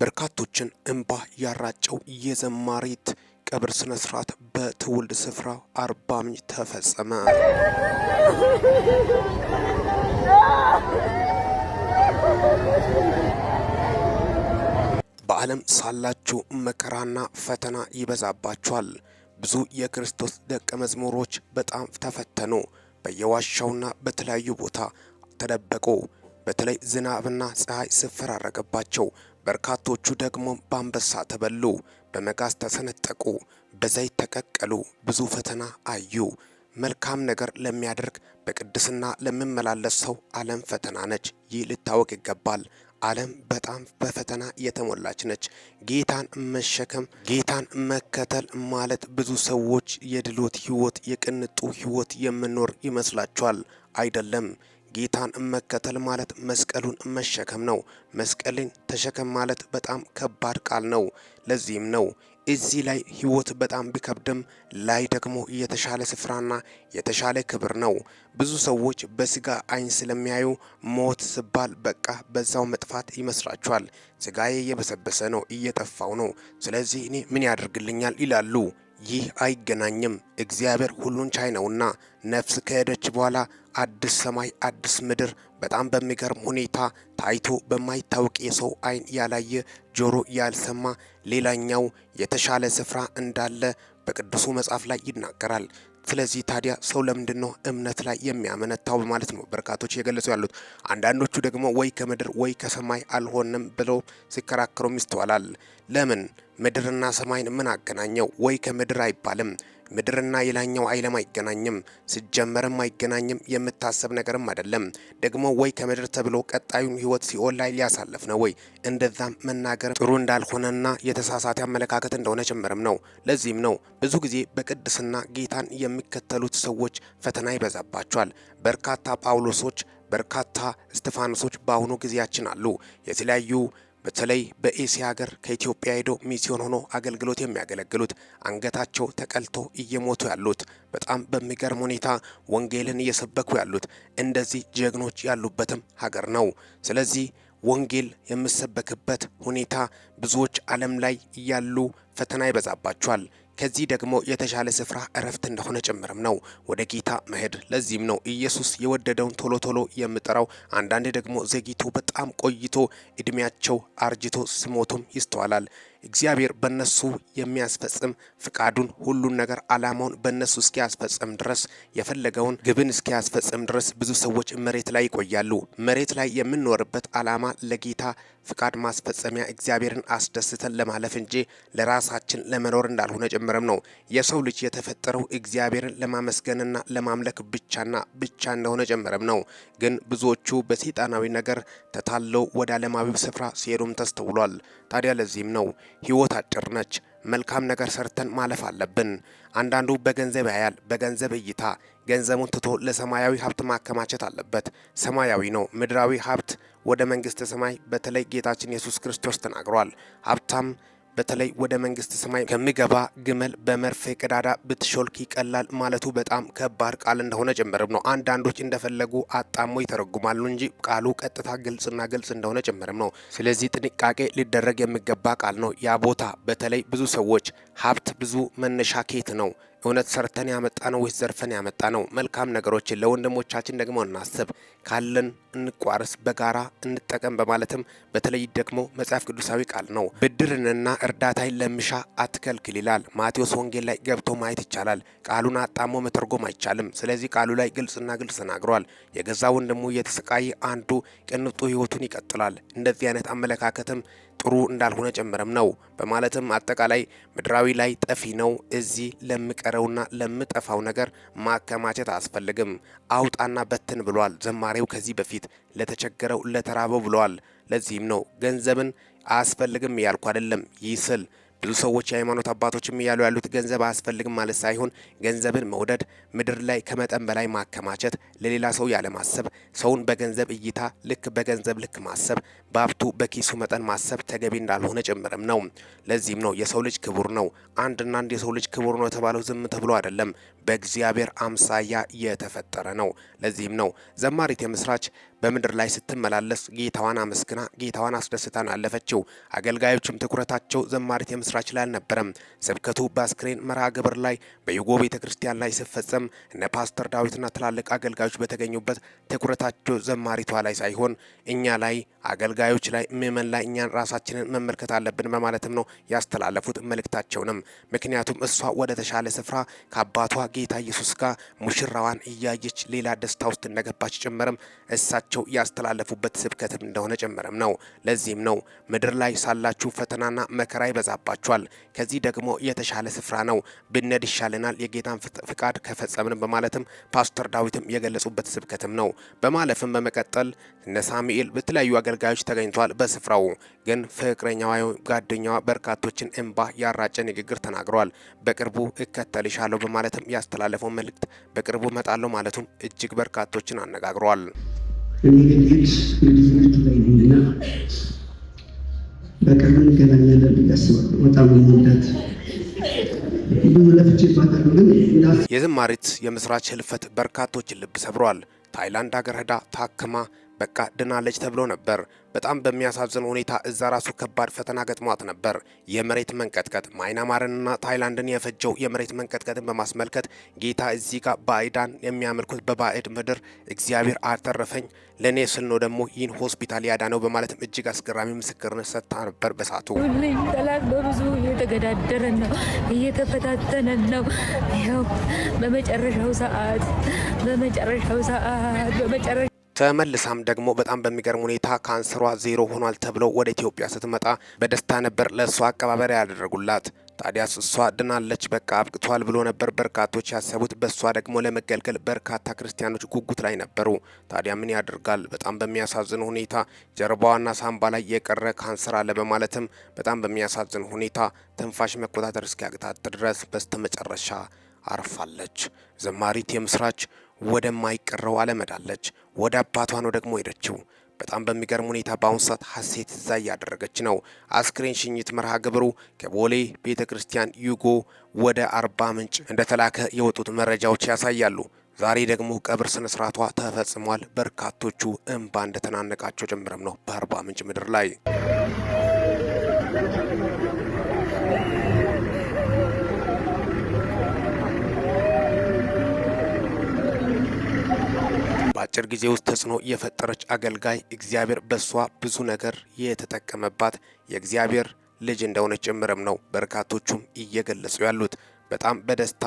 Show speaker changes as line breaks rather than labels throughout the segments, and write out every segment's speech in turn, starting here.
በርካቶችን እንባ ያራጨው የዘማሪት ቀብር ስነ ስርዓት በትውልድ ስፍራው አርባ ምንጭ ተፈጸመ። በዓለም ሳላችሁ መከራና ፈተና ይበዛባችኋል። ብዙ የክርስቶስ ደቀ መዝሙሮች በጣም ተፈተኑ። በየዋሻውና በተለያዩ ቦታ ተደበቁ። በተለይ ዝናብና ፀሐይ ሲፈራረቅባቸው፣ በርካቶቹ ደግሞ በአንበሳ ተበሉ፣ በመጋዝ ተሰነጠቁ፣ በዘይት ተቀቀሉ። ብዙ ፈተና አዩ። መልካም ነገር ለሚያደርግ በቅድስና ለሚመላለስ ሰው ዓለም ፈተና ነች። ይህ ሊታወቅ ይገባል። ዓለም በጣም በፈተና የተሞላች ነች። ጌታን መሸከም፣ ጌታን መከተል ማለት ብዙ ሰዎች የድሎት ህይወት፣ የቅንጡ ህይወት የምኖር ይመስላችኋል? አይደለም። ጌታን መከተል ማለት መስቀሉን መሸከም ነው። መስቀልን ተሸከም ማለት በጣም ከባድ ቃል ነው። ለዚህም ነው እዚህ ላይ ህይወት በጣም ቢከብድም ላይ ደግሞ የተሻለ ስፍራና የተሻለ ክብር ነው። ብዙ ሰዎች በስጋ አይን ስለሚያዩ ሞት ሲባል በቃ በዛው መጥፋት ይመስላቸዋል። ስጋዬ እየበሰበሰ ነው፣ እየጠፋው ነው፣ ስለዚህ እኔ ምን ያደርግልኛል ይላሉ። ይህ አይገናኝም። እግዚአብሔር ሁሉን ቻይ ነውና ነፍስ ከሄደች በኋላ አዲስ ሰማይ አዲስ ምድር በጣም በሚገርም ሁኔታ ታይቶ በማይታወቅ የሰው አይን ያላየ ጆሮ ያልሰማ ሌላኛው የተሻለ ስፍራ እንዳለ በቅዱሱ መጽሐፍ ላይ ይናገራል። ስለዚህ ታዲያ ሰው ለምንድነው እምነት ላይ የሚያመነታው ማለት ነው በርካቶች እየገለጹ ያሉት። አንዳንዶቹ ደግሞ ወይ ከምድር ወይ ከሰማይ አልሆንም ብለው ሲከራከሩም ይስተዋላል። ለምን ምድርና ሰማይን ምን አገናኘው? ወይ ከምድር አይባልም። ምድርና የላኛው ዓለም አይገናኝም። ሲጀመርም አይገናኝም። የምታሰብ ነገርም አይደለም። ደግሞ ወይ ከምድር ተብሎ ቀጣዩን ህይወት ሲኦል ላይ ሊያሳልፍ ነው ወይ? እንደዛም መናገር ጥሩ እንዳልሆነና የተሳሳተ አመለካከት እንደሆነ ጭምርም ነው። ለዚህም ነው ብዙ ጊዜ በቅድስና ጌታን የሚከተሉት ሰዎች ፈተና ይበዛባቸዋል። በርካታ ጳውሎሶች፣ በርካታ እስጢፋኖሶች በአሁኑ ጊዜያችን አሉ። የተለያዩ በተለይ በኤሲያ ሀገር ከኢትዮጵያ ሄዶ ሚስዮን ሆኖ አገልግሎት የሚያገለግሉት አንገታቸው ተቀልቶ እየሞቱ ያሉት በጣም በሚገርም ሁኔታ ወንጌልን እየሰበኩ ያሉት እንደዚህ ጀግኖች ያሉበትም ሀገር ነው። ስለዚህ ወንጌል የሚሰበክበት ሁኔታ ብዙዎች ዓለም ላይ ያሉ ፈተና ይበዛባቸዋል። ከዚህ ደግሞ የተሻለ ስፍራ እረፍት እንደሆነ ጭምርም ነው ወደ ጌታ መሄድ። ለዚህም ነው ኢየሱስ የወደደውን ቶሎ ቶሎ የሚጠራው። አንዳንዴ ደግሞ ዘግይቶ በጣም ቆይቶ እድሜያቸው አርጅቶ ሲሞቱም ይስተዋላል። እግዚአብሔር በእነሱ የሚያስፈጽም ፍቃዱን ሁሉን ነገር አላማውን በእነሱ እስኪያስፈጽም ድረስ የፈለገውን ግብን እስኪያስፈጽም ድረስ ብዙ ሰዎች መሬት ላይ ይቆያሉ። መሬት ላይ የምንኖርበት አላማ ለጌታ ፍቃድ ማስፈጸሚያ እግዚአብሔርን አስደስተን ለማለፍ እንጂ ለራሳችን ለመኖር እንዳልሆነ ጭምርም ነው። የሰው ልጅ የተፈጠረው እግዚአብሔርን ለማመስገንና ለማምለክ ብቻና ብቻ እንደሆነ ጭምርም ነው። ግን ብዙዎቹ በሰይጣናዊ ነገር ተታለው ወደ ዓለማዊ ስፍራ ሲሄዱም ተስተውሏል። ታዲያ ለዚህም ነው ህይወት አጭር ነች። መልካም ነገር ሰርተን ማለፍ አለብን። አንዳንዱ በገንዘብ ያያል። በገንዘብ እይታ ገንዘቡን ትቶ ለሰማያዊ ሀብት ማከማቸት አለበት። ሰማያዊ ነው። ምድራዊ ሀብት ወደ መንግስተ ሰማይ በተለይ ጌታችን ኢየሱስ ክርስቶስ ተናግሯል። ሀብታም በተለይ ወደ መንግስት ሰማይ ከሚገባ ግመል በመርፌ ቀዳዳ ብትሾልክ ይቀላል ማለቱ በጣም ከባድ ቃል እንደሆነ ጭምርም ነው። አንዳንዶች እንደፈለጉ አጣሞ ይተረጉማሉ እንጂ ቃሉ ቀጥታ ግልጽና ግልጽ እንደሆነ ጭምርም ነው። ስለዚህ ጥንቃቄ ሊደረግ የሚገባ ቃል ነው። ያ ቦታ በተለይ ብዙ ሰዎች ሀብት ብዙ መነሻ ኬት ነው? እውነት ሰርተን ያመጣ ነው ወይስ ዘርፈን ያመጣ ነው? መልካም ነገሮችን ለወንድሞቻችን ደግሞ እናስብ፣ ካለን እንቋርስ፣ በጋራ እንጠቀም በማለትም በተለይ ደግሞ መጽሐፍ ቅዱሳዊ ቃል ነው። ብድርንና እርዳታን ለሚሻ አትከልክል ይላል። ማቴዎስ ወንጌል ላይ ገብቶ ማየት ይቻላል። ቃሉን አጣሞ መተርጎም አይቻልም። ስለዚህ ቃሉ ላይ ግልጽና ግልጽ ተናግሯል። የገዛ ወንድሙ የተሰቃየ አንዱ ቅንጡ ህይወቱን ይቀጥላል። እንደዚህ አይነት አመለካከትም ጥሩ እንዳልሆነ ጭምርም ነው በማለትም አጠቃላይ ምድራዊ ላይ ጠፊ ነው። እዚህ ለሚቀረውና ለሚጠፋው ነገር ማከማቸት አያስፈልግም። አውጣና በትን ብሏል ዘማሪው ከዚህ በፊት ለተቸገረው ለተራበው ብሏል። ለዚህም ነው ገንዘብን አያስፈልግም ያልኩ አይደለም። ይስል ብዙ ሰዎች የሃይማኖት አባቶችም እያሉ ያሉት ገንዘብ አያስፈልግም ማለት ሳይሆን ገንዘብን መውደድ፣ ምድር ላይ ከመጠን በላይ ማከማቸት፣ ለሌላ ሰው ያለማሰብ፣ ሰውን በገንዘብ እይታ ልክ በገንዘብ ልክ ማሰብ፣ በሀብቱ በኪሱ መጠን ማሰብ ተገቢ እንዳልሆነ ጭምርም ነው። ለዚህም ነው የሰው ልጅ ክቡር ነው። አንድ የሰው ልጅ ክቡር ነው የተባለው ዝም ተብሎ አይደለም። በእግዚአብሔር አምሳያ የተፈጠረ ነው። ለዚህም ነው ዘማሪት የምስራች በምድር ላይ ስትመላለስ ጌታዋን አመስግና ጌታዋን አስደስታን አለፈችው። አገልጋዮችም ትኩረታቸው ዘማሪት የምስራች ላይ አልነበረም። ስብከቱ በአስክሬን መርሃ ግብር ላይ በዩጎ ቤተክርስቲያን ላይ ሲፈጸም እነ ፓስተር ዳዊትና ትላልቅ አገልጋዮች በተገኙበት ትኩረታቸው ዘማሪቷ ላይ ሳይሆን እኛ ላይ አገልጋዮች ላይ ምእመን ላይ እኛን ራሳችንን መመልከት አለብን በማለትም ነው ያስተላለፉት መልእክታቸውንም። ምክንያቱም እሷ ወደ ተሻለ ስፍራ ከአባቷ ጌታ ኢየሱስ ጋር ሙሽራዋን እያየች ሌላ ደስታ ውስጥ እንደገባች ጭምርም እሳቸው ያስተላለፉበት ስብከትም እንደሆነ ጭምርም ነው። ለዚህም ነው ምድር ላይ ሳላችሁ ፈተናና መከራ ይበዛባችኋል፣ ከዚህ ደግሞ የተሻለ ስፍራ ነው፣ ብንሄድ ይሻለናል የጌታን ፍቃድ ከፈጸምን በማለትም ፓስተር ዳዊትም የገለጹበት ስብከትም ነው። በማለፍም በመቀጠል እነ ሳሙኤል በተለያዩ አገልጋዮች ተገኝቷል። በስፍራው ግን ፍቅረኛዋ ጓደኛዋ በርካቶችን እንባ ያራጨ ንግግር ተናግረዋል። በቅርቡ እከተልሻለሁ በማለትም ያስተላለፈው መልእክት በቅርቡ እመጣለሁ ማለቱም እጅግ በርካቶችን አነጋግረዋል።
እኔ ግን ልጅነት ላይ ነኝና በቅርብ እንገናኛለን ብዬ አስባለሁ። በጣም የምወዳት ብዙ ለፍቼባታለሁ። ግን
የዘማሪት የምስራች ህልፈት በርካቶችን ልብ ሰብሯል። ታይላንድ ሀገር ሄዳ ታክማ በቃ ድናለች ተብሎ ነበር። በጣም በሚያሳዝን ሁኔታ እዛ ራሱ ከባድ ፈተና ገጥሟት ነበር። የመሬት መንቀጥቀጥ ማይናማርንና ታይላንድን የፈጀው የመሬት መንቀጥቀጥን በማስመልከት ጌታ እዚህ ጋር ባዕዳን የሚያመልኩት በባዕድ ምድር እግዚአብሔር አተረፈኝ ለኔ ስል ነው ደግሞ ይህን ሆስፒታል ያዳነው በማለትም እጅግ አስገራሚ ምስክርነት ሰጥታ ነበር። በሳቱ
ጠላት በብዙ እየተገዳደረን ነው፣ እየተፈታተነን ነው። ይኸው በመጨረሻው ሰዓት
ተመልሳም ደግሞ በጣም በሚገርም ሁኔታ ካንሰሯ ዜሮ ሆኗል ተብሎ ወደ ኢትዮጵያ ስትመጣ በደስታ ነበር ለእሷ አቀባበሪያ ያደረጉላት። ታዲያ እሷ ድናለች በቃ አብቅቷል ብሎ ነበር በርካቶች ያሰቡት። በእሷ ደግሞ ለመገልገል በርካታ ክርስቲያኖች ጉጉት ላይ ነበሩ። ታዲያ ምን ያደርጋል በጣም በሚያሳዝን ሁኔታ ጀርባዋና ሳምባ ላይ የቀረ ካንሰር አለ በማለትም በጣም በሚያሳዝን ሁኔታ ትንፋሽ መቆጣጠር እስኪያቅታት ድረስ በስተመጨረሻ አርፋለች። ዘማሪት የምስራች ወደማይቀረው ዓለም ሄዳለች። ወደ አባቷ ነው ደግሞ ሄደችው። በጣም በሚገርም ሁኔታ በአሁኑ ሰዓት ሀሴት እዛ እያደረገች ነው። አስክሬን ሽኝት መርሃ ግብሩ ከቦሌ ቤተ ክርስቲያን ዩጎ ወደ አርባ ምንጭ እንደተላከ የወጡት መረጃዎች ያሳያሉ። ዛሬ ደግሞ ቀብር ስነስርዓቷ ተፈጽሟል። በርካቶቹ እንባ እንደተናነቃቸው ጭምርም ነው በአርባ ምንጭ ምድር ላይ። በአጭር ጊዜ ውስጥ ተጽዕኖ የፈጠረች አገልጋይ እግዚአብሔር በሷ ብዙ ነገር የተጠቀመባት የእግዚአብሔር ልጅ እንደሆነች ጭምርም ነው በርካቶቹም እየገለጹ ያሉት። በጣም በደስታ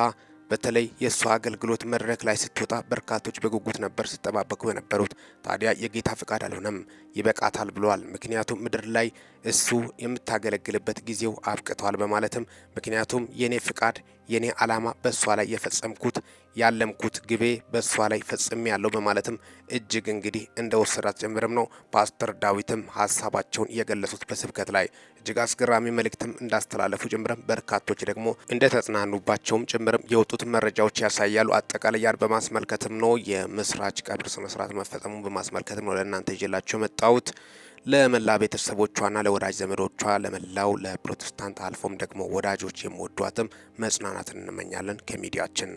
በተለይ የእሷ አገልግሎት መድረክ ላይ ስትወጣ በርካቶች በጉጉት ነበር ሲጠባበቁ የነበሩት። ታዲያ የጌታ ፍቃድ አልሆነም፣ ይበቃታል ብለዋል። ምክንያቱም ምድር ላይ እሱ የምታገለግልበት ጊዜው አብቅቷል በማለትም ምክንያቱም የኔ ፍቃድ የኔ ዓላማ በእሷ ላይ የፈጸምኩት ያለምኩት ግቤ በእሷ ላይ ፈጽሜ ያለው በማለትም እጅግ እንግዲህ እንደወሰዳት ጭምርም ነው ፓስተር ዳዊትም ሀሳባቸውን የገለጹት በስብከት ላይ እጅግ አስገራሚ መልእክትም እንዳስተላለፉ ጭምርም በርካቶች ደግሞ እንደተጽናኑባቸውም ጭምርም የወጡት መረጃዎች ያሳያሉ። አጠቃላይ ያን በማስመልከትም ነው የምስራች ቀብር ስነ ስርዓት መፈጸሙን በማስመልከትም ነው ለእናንተ ይዤላችሁ መጣሁት። ለመላ ቤተሰቦቿና ለወዳጅ ዘመዶቿ ለመላው ለፕሮቴስታንት አልፎም ደግሞ ወዳጆች የሚወዷትም መጽናናትን እንመኛለን ከሚዲያችን።